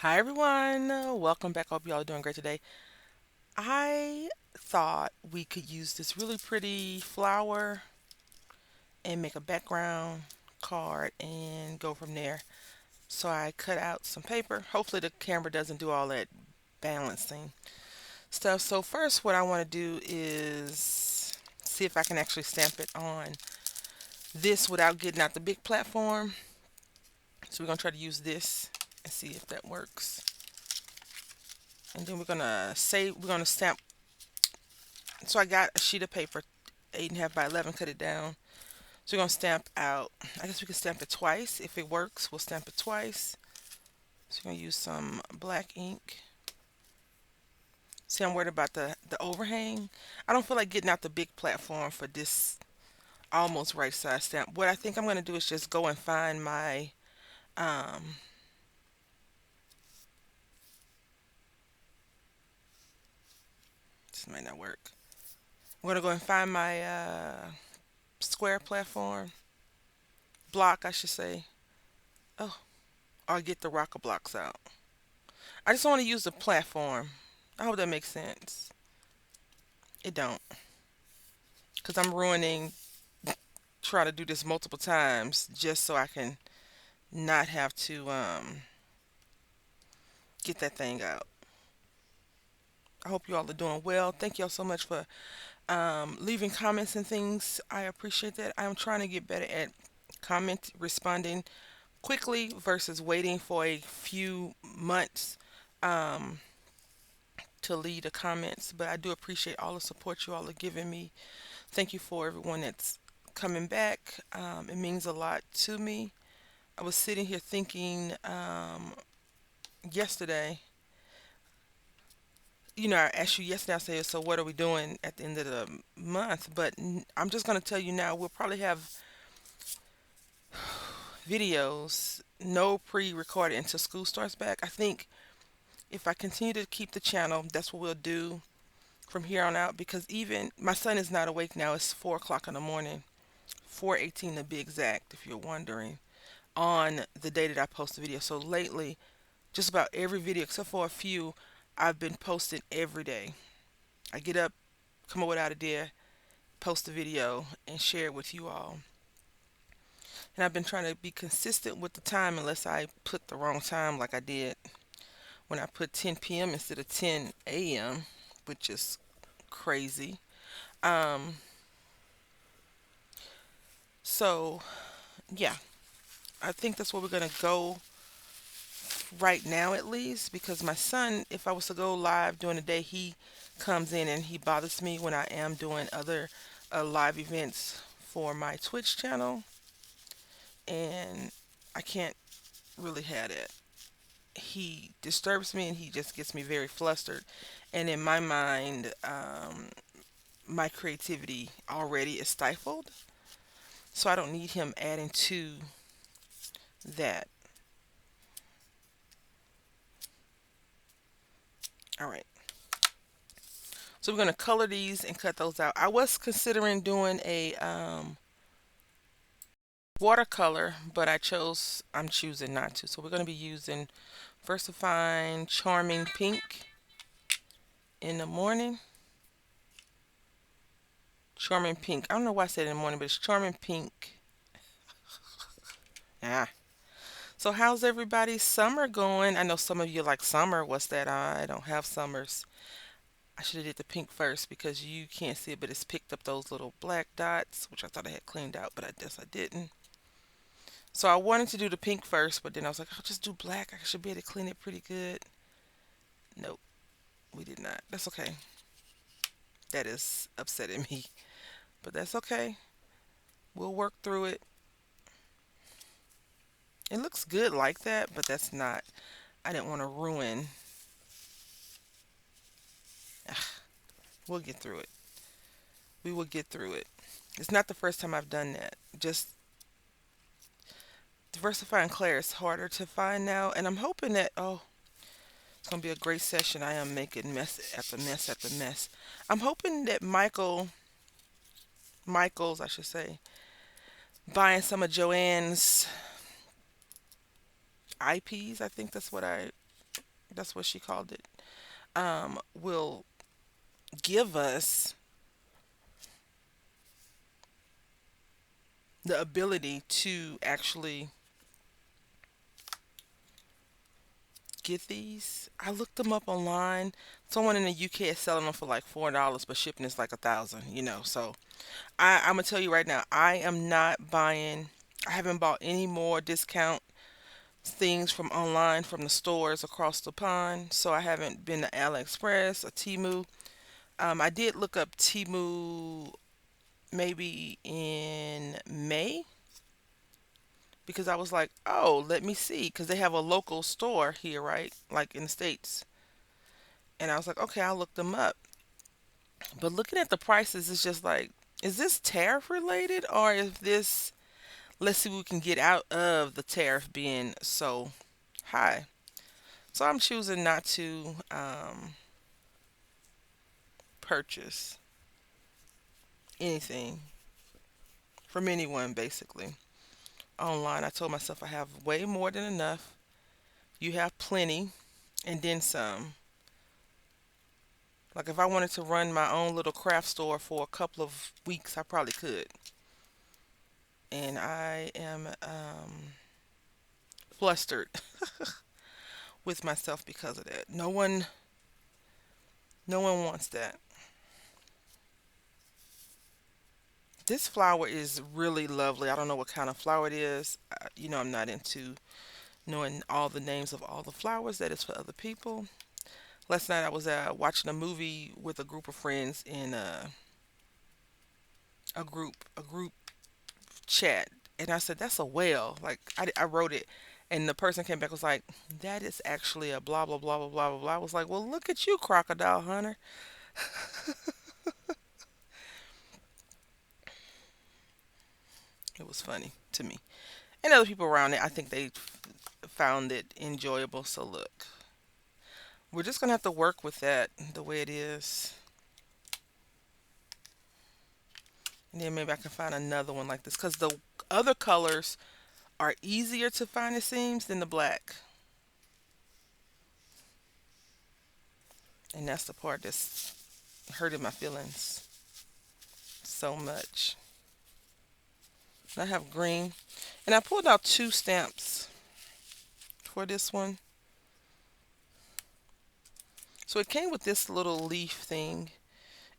Hi everyone, welcome back. Hope y'all are doing great today. I thought we could use this really pretty flower and make a background card and go from there. So I cut out some paper. Hopefully the camera doesn't do all that balancing stuff. So first what I want to do is see if I can actually stamp it on this without getting out the big platform. So we're going to try to use this and see if that works. And then we're gonna stamp. So I got a sheet of paper, 8.5 by 11, cut it down. So we're gonna stamp out. I guess we can stamp it twice. If it works, we'll stamp it twice. So we're gonna use some black ink. See, I'm worried about the overhang. I don't feel like getting out the big platform for this almost right size stamp. What I think I'm gonna do is just go and find my this might not work. I'm gonna go and find my square platform block, I should say. Oh, I'll get the rocker blocks out. I just want to use the platform. I hope that makes sense. It don't, because I'm ruining trying to do this multiple times just so I can not have to get that thing out. I hope you all are doing well. Thank you all so much for leaving comments and things. I appreciate that. I'm trying to get better at responding quickly versus waiting for a few months um, to lead the comments. But I do appreciate all the support you all are giving me. Thank you for everyone that's coming back. It means a lot to me. I was sitting here thinking yesterday, I asked you yesterday, I said, so what are we doing at the end of the month? But I'm just going to tell you now, we'll probably have videos, no pre recorded until school starts back. I think if I continue to keep the channel, that's what we'll do from here on out because even my son is not awake now. It's 4 o'clock in the morning, 4:18 to be exact, if you're wondering, on the day that I post the video. So lately, just about every video except for a few, I've been posting every day. I get up, come up with an idea, post a video, and share it with you all. And I've been trying to be consistent with the time unless I put the wrong time like I did when I put 10 p.m. instead of 10 a.m., which is crazy. Um, so, yeah, I think that's where we're going to go right now at least because my son, if I was to go live during the day, he comes in and he bothers me when I am doing other live events for my Twitch channel, and I can't really have that. He disturbs me and he just gets me very flustered, and in my mind, my creativity already is stifled, so I don't need him adding to that. All right. So we're going to color these and cut those out. I was considering doing a watercolor, but I'm choosing not to. So we're going to be using Versifine Charming Pink in the morning. Charming Pink. I don't know why I said in the morning, but it's Charming Pink. Ah. So how's everybody's summer going? I know some of you like summer. What's that? I don't have summers. I should have did the pink first because you can't see it, but it's picked up those little black dots, which I thought I had cleaned out, but I guess I didn't. So I wanted to do the pink first, but then I was like, I'll just do black. I should be able to clean it pretty good. Nope, we did not. That's okay. That is upsetting me, but that's okay. We'll work through it. It looks good like that, but that's not. I didn't want to ruin. We'll get through it. We will get through it. It's not the first time I've done that. Just diversifying Claire is harder to find now, and I'm hoping that it's gonna be a great session. I am making mess after mess after mess. I'm hoping that Michael's, I should say, buying some of Joanne's IPs. I think that's what I that's what she called it, will give us the ability to actually get these. I looked them up online. Someone in the UK is selling them for like $4, but shipping is like 1,000. So I'm gonna tell you right now, I am not buying. I haven't bought any more discount things from online from the stores across the pond. So I haven't been to AliExpress or Temu. I did look up Temu maybe in May because I was like, oh, let me see, because they have a local store here, right? Like in the States. And I was like, okay, I'll look them up. But looking at the prices, it's just like, is this tariff related or is this, let's see what we can get out of the tariff being so high? So I'm choosing not to purchase anything from anyone basically online. I told myself I have way more than enough. You have plenty and then some. Like if I wanted to run my own little craft store for a couple of weeks, I probably could. And I am flustered with myself because of that. No one wants that. This flower is really lovely. I don't know what kind of flower it is. I'm not into knowing all the names of all the flowers. That is for other people. Last night I was watching a movie with a group of friends in a group chat, and I said that's a whale. Like I wrote it, and the person came back was like, that is actually a blah blah blah blah blah blah blah. I was like, well, look at you, crocodile hunter. It was funny to me, and other people around it. I think they found it enjoyable. So look, we're just gonna have to work with that the way it is. And then maybe I can find another one like this because the other colors are easier to find, it seems, than the black. And that's the part that's hurting my feelings so much. I have green. And I pulled out two stamps for this one. So it came with this little leaf thing.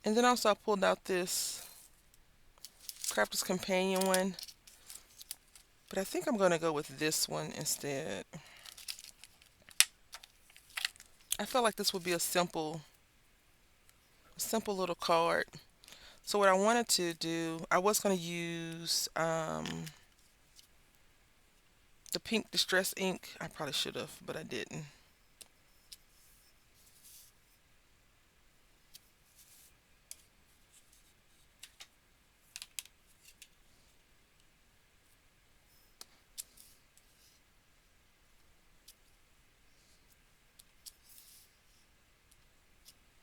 And then also I pulled out this Crafter's Companion one. But I think I'm going to go with this one instead. I felt like this would be a simple little card. So what I wanted to do, I was going to use the pink distress ink. I probably should have, but I didn't.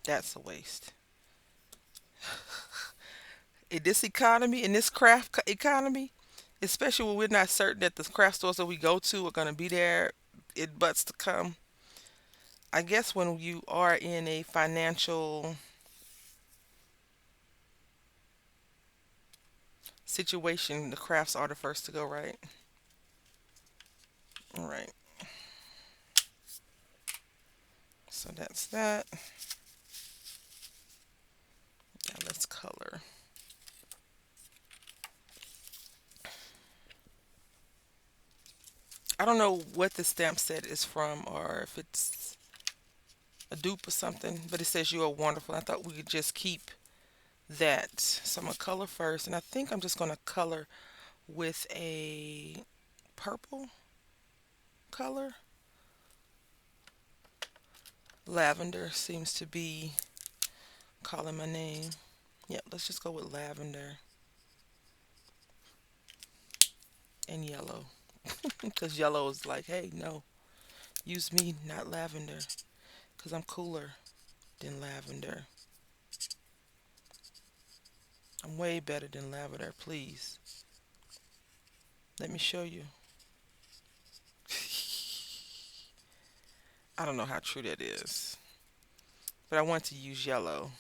That's a waste. In this economy, in this economy, especially when we're not certain that the craft stores that we go to are going to be there in butts to come. I guess when you are in a financial situation, the crafts are the first to go, right? All right. So that's that. Now let's color. I don't know what the stamp set is from or if it's a dupe or something, but it says you are wonderful. I thought we could just keep that. So I'm going to color first, and I think I'm just going to color with a purple color. Lavender seems to be calling my name. Yep, let's just go with lavender and yellow. Because yellow is like, hey, no, use me, not lavender. Because I'm cooler than lavender. I'm way better than lavender, please. Let me show you. I don't know how true that is, but I want to use yellow.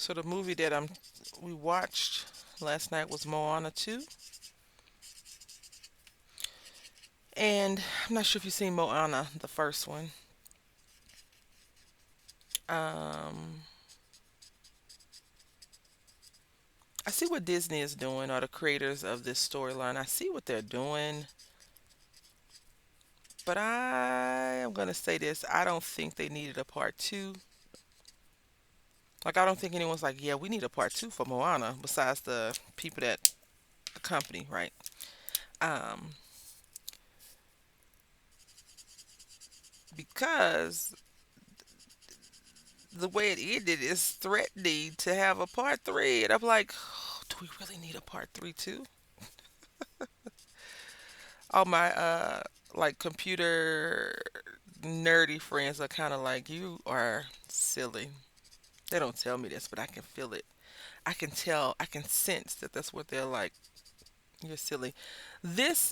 So the movie that we watched last night was Moana 2. And I'm not sure if you've seen Moana, the first one. Um, I see what Disney is doing, or the creators of this storyline. I see what they're doing, but I am going to say this. I don't think they needed a part two. Like, I don't think anyone's like, yeah, we need a part two for Moana, besides the people that, the company, right? Um, because the way it ended is threatening to have a part three. And I'm like, oh, do we really need a part three too? All my like computer nerdy friends are kind of like, you are silly. They don't tell me this, but I can feel it. I can tell, I can sense that that's what they're like. You're silly. This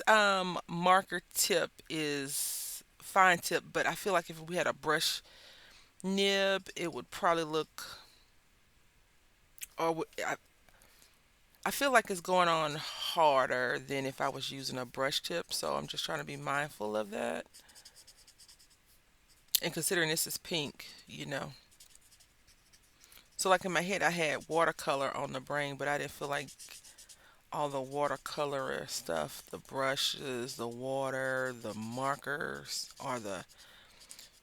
marker tip is fine tip, but I feel like if we had a brush nib, it would probably look, or I feel like it's going on harder than if I was using a brush tip, so I'm just trying to be mindful of that. And considering this is pink, you know. So like in my head I had watercolor on the brain, but I didn't feel like all the watercolor stuff, the brushes, the water, the markers, or the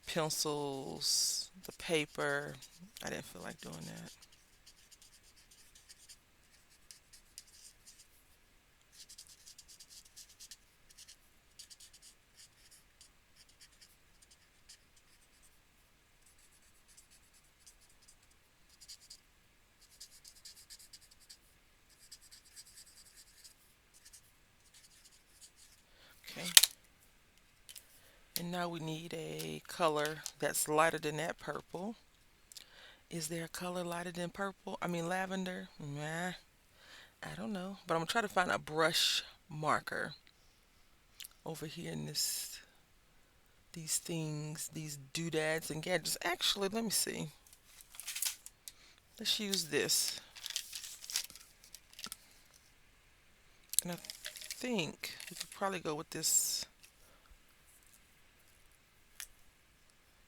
pencils, the paper. I didn't feel like doing that. Okay. And now we need a color that's lighter than that purple. Is there a color lighter than purple? I mean lavender? Nah, I don't know. But I'm gonna try to find a brush marker over here in these things, these doodads and gadgets. Actually, let me see. Let's use this. And I think we could probably go with this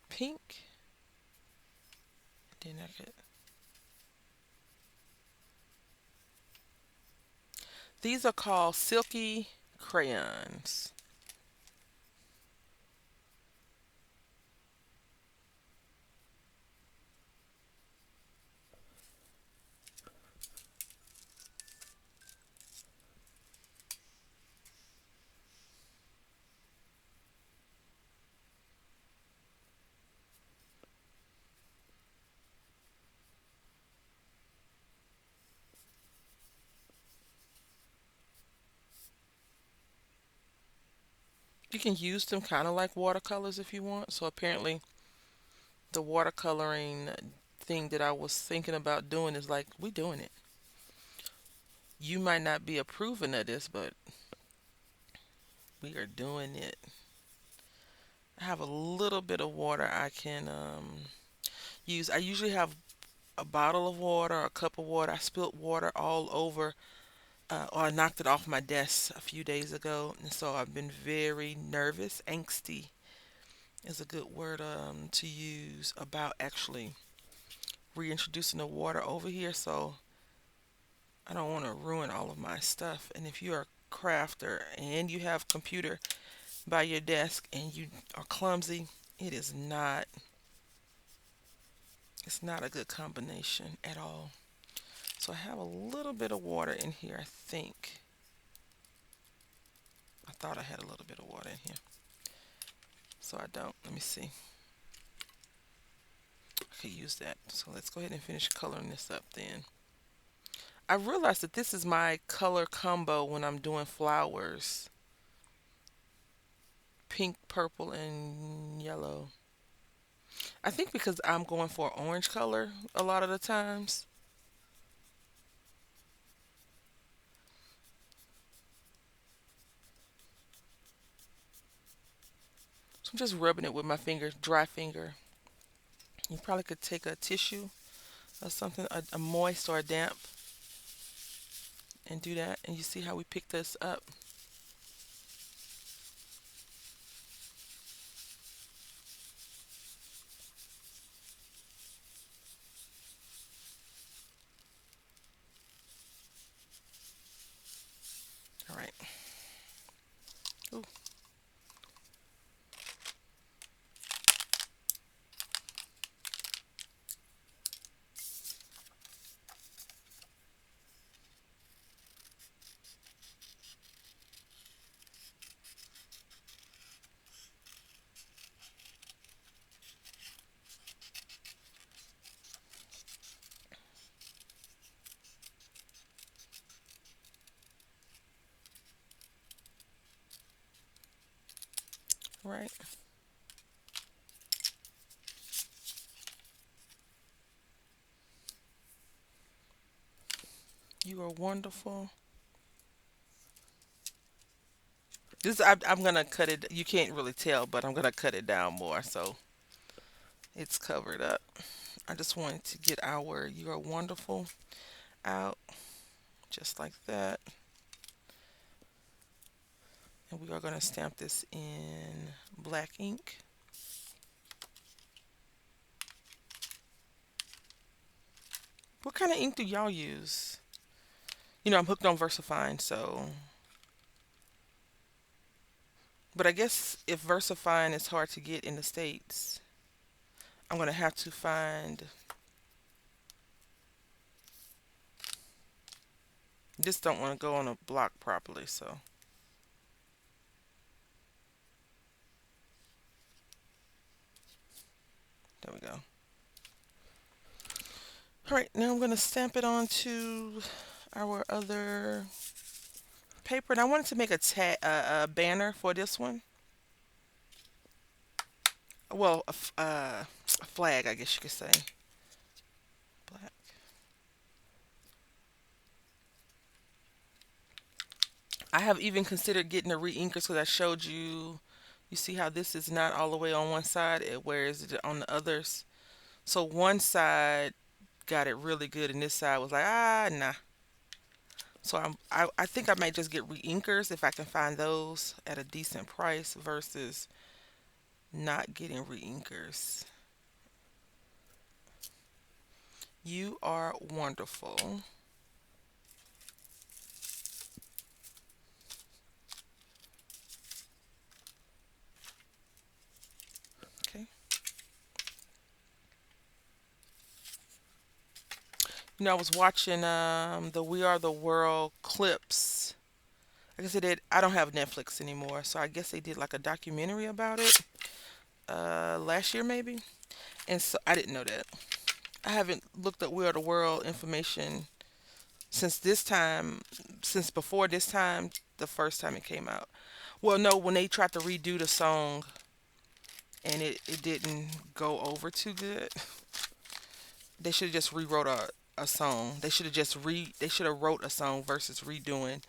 pink. Then I could. These are called silky crayons. You can use them kind of like watercolors if you want. So apparently the watercoloring thing that I was thinking about doing is like we doing it. You might not be approving of this, but we are doing it. I have a little bit of water I can use. I usually have a bottle of water, a cup of water. I spilled water all over, or I knocked it off my desk a few days ago, and so I've been very nervous. Angsty is a good word to use about actually reintroducing the water over here. So I don't want to ruin all of my stuff. And if you're a crafter and you have computer by your desk and you are clumsy, it is not it's not a good combination at all. So I have a little bit of water in here, I think. I thought I had a little bit of water in here. So I don't. Let me see. I could use that. So let's go ahead and finish coloring this up then. I realized that this is my color combo when I'm doing flowers. Pink, purple, and yellow. I think because I'm going for orange color a lot of the times. So I'm just rubbing it with my finger, dry finger. You probably could take a tissue or something, a moist or a damp, and do that. And you see how we pick this up. All right. Ooh. All right. You are wonderful. I'm gonna cut it. You can't really tell, but I'm gonna cut it down more so it's covered up. I just wanted to get our "You are wonderful" out just like that, and we are gonna stamp this in black ink. What kind of ink do y'all use? I'm hooked on VersaFine, so. But I guess if VersaFine is hard to get in the States, I'm gonna have to find. Just don't want to go on a block properly, so there we go. All right, now I'm gonna stamp it onto our other paper, and I wanted to make a banner for this one. Well, a flag, I guess you could say. Black. I have even considered getting a re-inker because I showed you. You see how this is not all the way on one side, whereas it on the others. So one side got it really good, and this side was like, nah. So I think I might just get re-inkers if I can find those at a decent price versus not getting re-inkers. You are wonderful. Okay. I was watching the We Are the World clips. I guess they did. I don't have Netflix anymore, so I guess they did like a documentary about it last year maybe. And so I didn't know that. I haven't looked at We Are the World information since this time, since before this time, the first time it came out. Well, no, when they tried to redo the song and it didn't go over too good. They should have just rewrote a song. They should have wrote a song versus redoing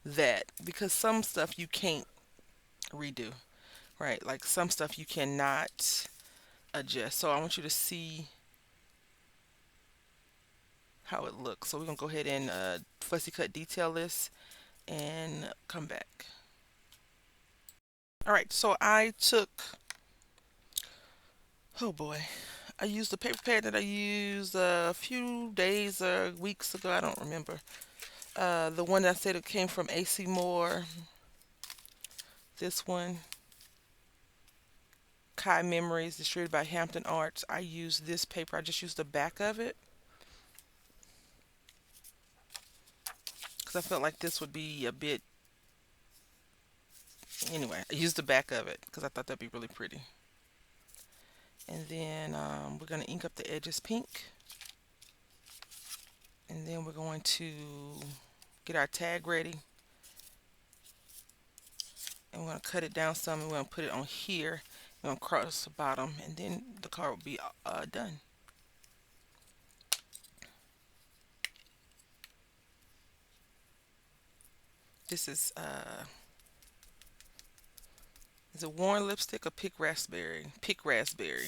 that because some stuff you can't redo, right? Like some stuff you cannot adjust. So I want you to see how it looks. So we're gonna go ahead and fussy cut detail this and come back. All right, so I took, oh boy, I used the paper pad that I used a few days or weeks ago. I don't remember. The one that I said it came from AC Moore. This one, Kai Memories, distributed by Hampton Arts. I used this paper. I just used the back of it because I felt like this would be a bit. Anyway, I used the back of it because I thought that'd be really pretty. And then we're going to ink up the edges pink. And then we're going to get our tag ready. And we're going to cut it down some and we're going to put it on here. We're going to cross the bottom and then the card will be done. This is a worn lipstick or pick raspberry? Pick raspberry.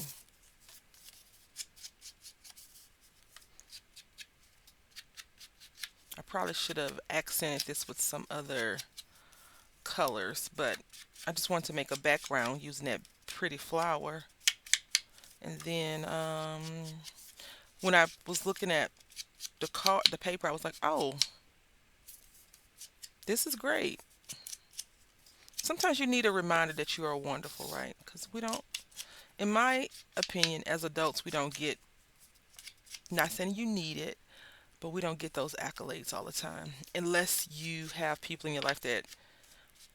I probably should have accented this with some other colors, but I just want to make a background using that pretty flower. And then when I was looking at the paper, I was like, oh, this is great. Sometimes you need a reminder that you are wonderful, right? Because we don't, in my opinion, as adults, we don't get, not saying you need it, but we don't get those accolades all the time unless you have people in your life that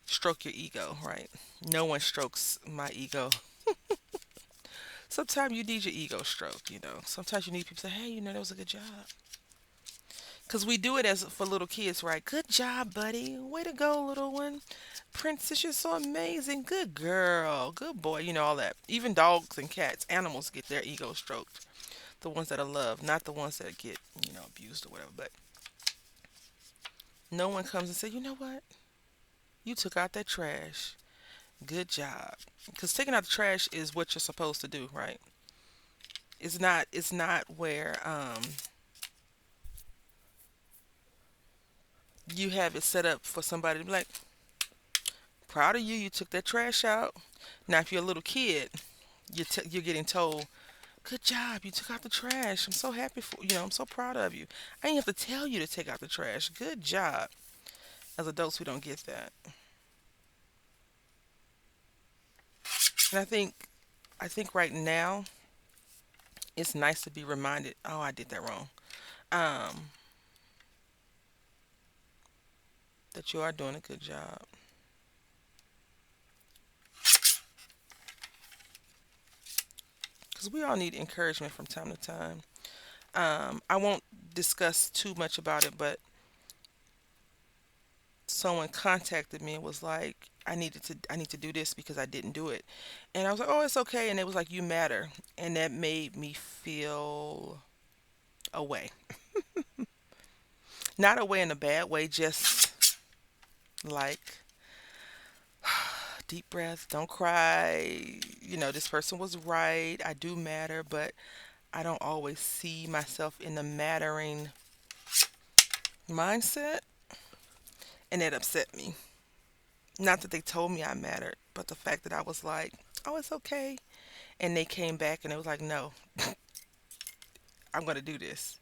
stroke your ego, right? No one strokes my ego. Sometimes you need your ego stroked. Sometimes you need people to say, hey, that was a good job. Because we do it as for little kids, right? Good job, buddy. Way to go, little one. Princess, you're so amazing. Good girl. Good boy. All that. Even dogs and cats, animals get their ego stroked. The ones that are loved, not the ones that get, abused or whatever. But no one comes and says, you know what? You took out that trash. Good job. Because taking out the trash is what you're supposed to do, right? It's not where you have it set up for somebody to be like, proud of you, you took that trash out. Now, if you're a little kid, you're getting told, good job, you took out the trash. I'm so happy for you. I'm so proud of you. I didn't have to tell you to take out the trash. Good job. As adults, we don't get that. And I think right now it's nice to be reminded, oh, I did that wrong. Um, that you are doing a good job. Because we all need encouragement from time to time. I won't discuss too much about it, but someone contacted me and was like, I need to do this because I didn't do it. And I was like, oh, it's okay. And it was like, you matter. And that made me feel away. Not away in a bad way, just like deep breath, don't cry. This person was right. I do matter, but I don't always see myself in the mattering mindset. And it upset me. Not that they told me I mattered, but the fact that I was like, oh, it's okay. And they came back and it was like, no, I'm going to do this.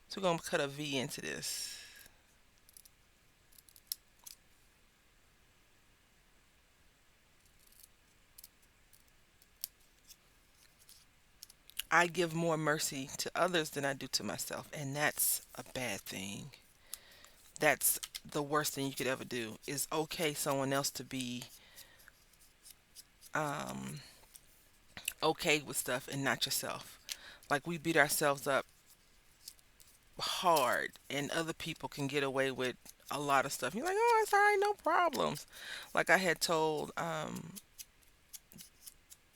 So we're going to cut a V into this. I give more mercy to others than I do to myself. And that's a bad thing. That's the worst thing you could ever do is okay someone else to be um, okay with stuff and not yourself. Like we beat ourselves up hard and other people can get away with a lot of stuff. You're like, oh, it's all right, no problems. Like I had told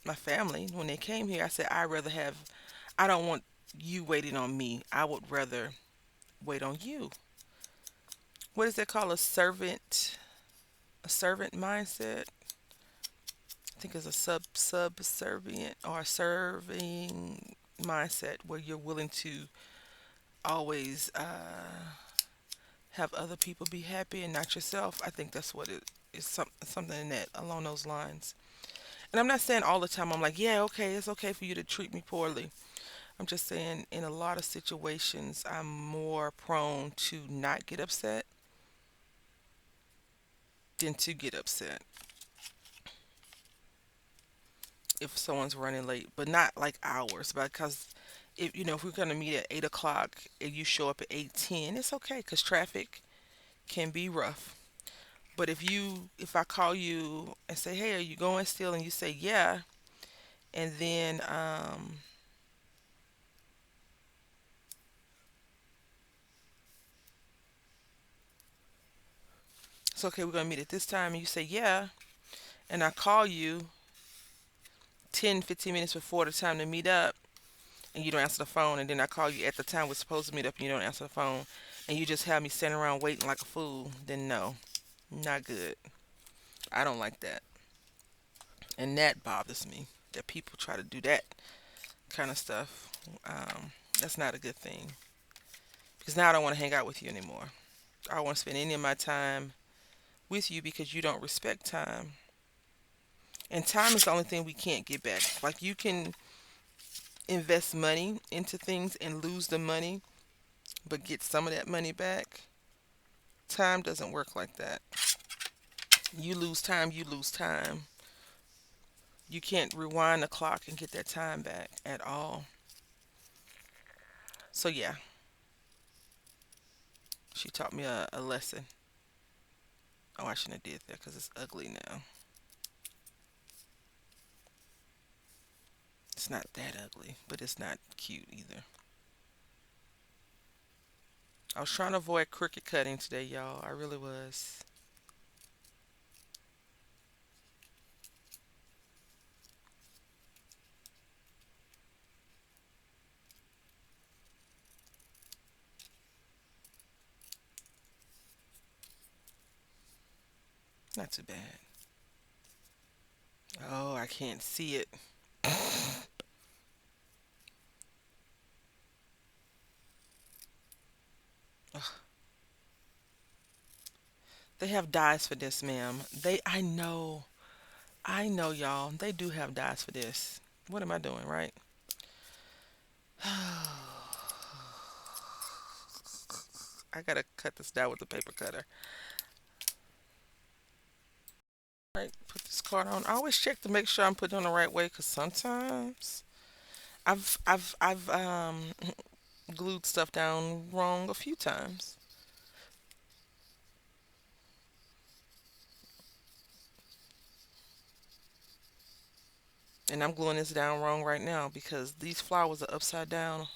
my family when they came here, I said, I don't want you waiting on me. I would rather wait on you. What is that called? A servant mindset. I think it's a subservient or a serving mindset where you're willing to always have other people be happy and not yourself. I think that's what it is. Something in that along those lines. And I'm not saying all the time I'm like, yeah, okay, it's okay for you to treat me poorly. I'm just saying in a lot of situations I'm more prone to not get upset than to get upset if someone's running late, but not like hours, because if we're gonna meet at 8 o'clock and you show up at 8:10, it's okay because traffic can be rough. But if I call you and say, hey, are you going still? And you say, yeah, And then it's okay, we're gonna meet at this time, and you say yeah, and I call you 10, 15 minutes before the time to meet up, and you don't answer the phone, and then I call you at the time we're supposed to meet up, and you don't answer the phone, and you just have me standing around waiting like a fool, then no, not good. I don't like that, and that bothers me that people try to do that kind of stuff. That's not a good thing because now I don't want to hang out with you anymore. I don't want to spend any of my time with you because you don't respect time. And time is the only thing we can't get back. Like you can invest money into things and lose the money, but get some of that money back. Time doesn't work like that. You lose time, you lose time. You can't rewind the clock and get that time back at all. So yeah, she taught me a lesson. Oh, I shouldn't have did that because it's ugly now. It's not that ugly, but it's not cute either. I was trying to avoid crooked cutting today, y'all. I really was. Not too bad. Oh, I can't see it. Ugh. They have dyes for this, ma'am. I know, y'all. They do have dyes for this. What am I doing, right? I gotta cut this down with the paper cutter. Right, put this card on. I always check to make sure I'm putting it on the right way, because sometimes I've glued stuff down wrong a few times, and I'm gluing this down wrong right now because these flowers are upside down.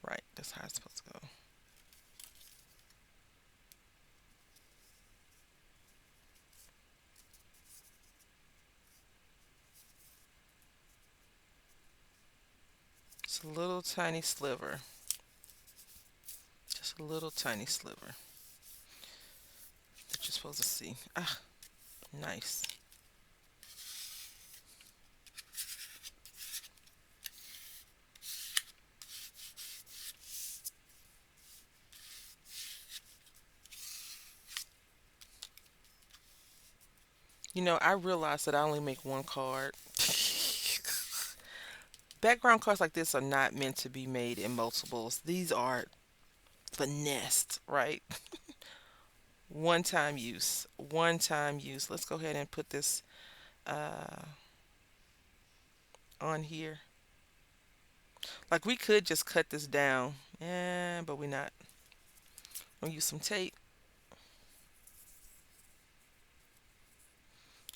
Right, that's how it's supposed to go. It's a little tiny sliver, just a little tiny sliver that you're supposed to see. Ah, nice. You know, I realized that I only make one card. Background cards like this are not meant to be made in multiples. These are finessed, right? One time use. One time use. Let's go ahead and put this uh, on here. Like we could just cut this down. Yeah, but we're not. We'll use some tape.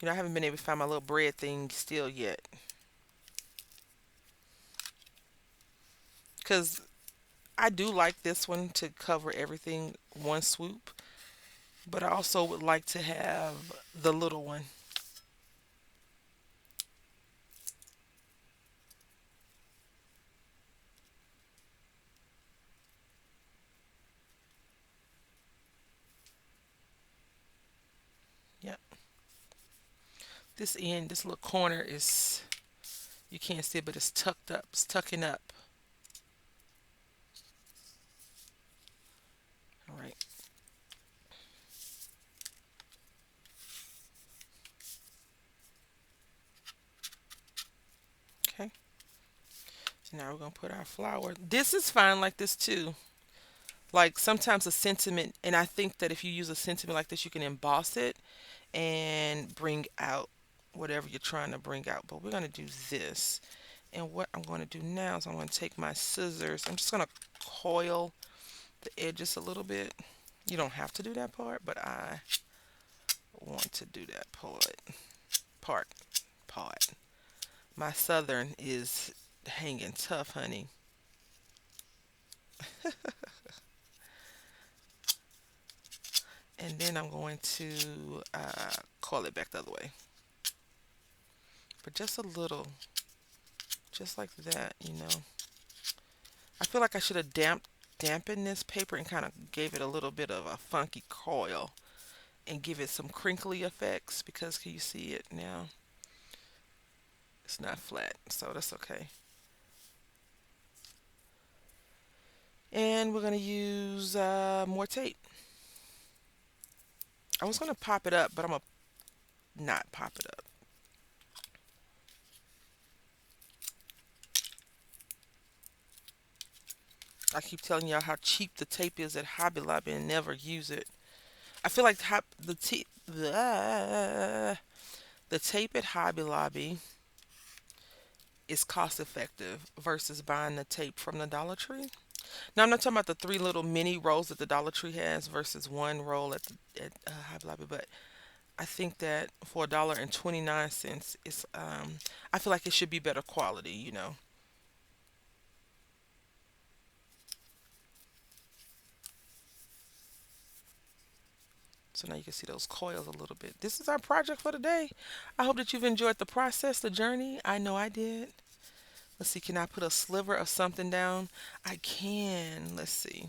You know, I haven't been able to find my little bread thing still yet. Because I do like this one to cover everything one swoop. But I also would like to have the little one. Yep. This end, this little corner is, you can't see it, but it's tucked up. It's tucking up. All right. Okay. So now we're going to put our flower. This is fine like this too. Like sometimes a sentiment, and I think that if you use a sentiment like this, you can emboss it and bring out whatever you're trying to bring out. But we're going to do this. And what I'm going to do now is I'm going to take my scissors. I'm just going to coil the edges a little bit. You don't have to do that part, but I want to do that part. Part. My southern is hanging tough, honey. And then I'm going to coil it back the other way. But just a little, just like that, you know. I feel like I should have dampened this paper and kind of gave it a little bit of a funky coil and give it some crinkly effects because can you see it now? It's not flat, so that's okay. And we're going to use more tape. I was going to pop it up, but I'm going to not pop it up. I keep telling y'all how cheap the tape is at Hobby Lobby and never use it. I feel like the tape at Hobby Lobby is cost effective versus buying the tape from the Dollar Tree. Now I'm not talking about the three little mini rolls that the Dollar Tree has versus one roll at Hobby Lobby, but I think that for $1.29, it's I feel like it should be better quality, you know. So now you can see those coils a little bit. This is our project for today. I hope that you've enjoyed the process, the journey. I know I did. Let's see, can I put a sliver of something down? I can. Let's see.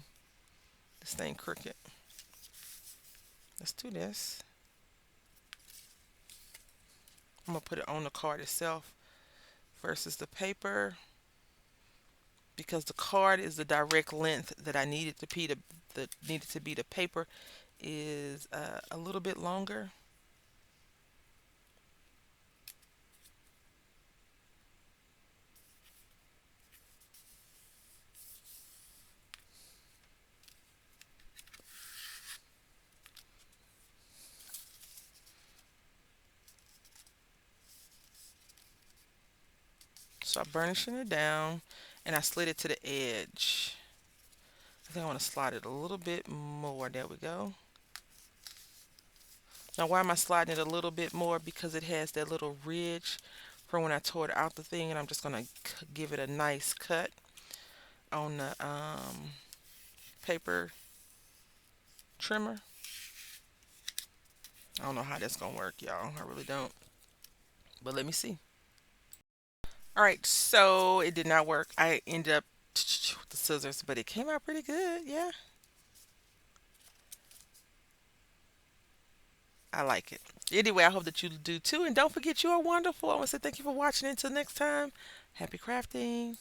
This thing crooked. Let's do this. I'm gonna put it on the card itself versus the paper because the card is the direct length that I needed to be. The needed to be the paper is a little bit longer. So I'm burnishing it down and I slid it to the edge. I think I want to slide it a little bit more. There we go. Now why am I sliding it a little bit more? Because it has that little ridge from when I tore it out the thing, and I'm just going to give it a nice cut on the paper trimmer. I don't know how that's going to work, y'all. I really don't. But let me see. All right, so it did not work. I ended up with the scissors, but it came out pretty good. Yeah, I like it. Anyway, I hope that you do too. And don't forget, you are wonderful. I want to say thank you for watching. Until next time, happy crafting.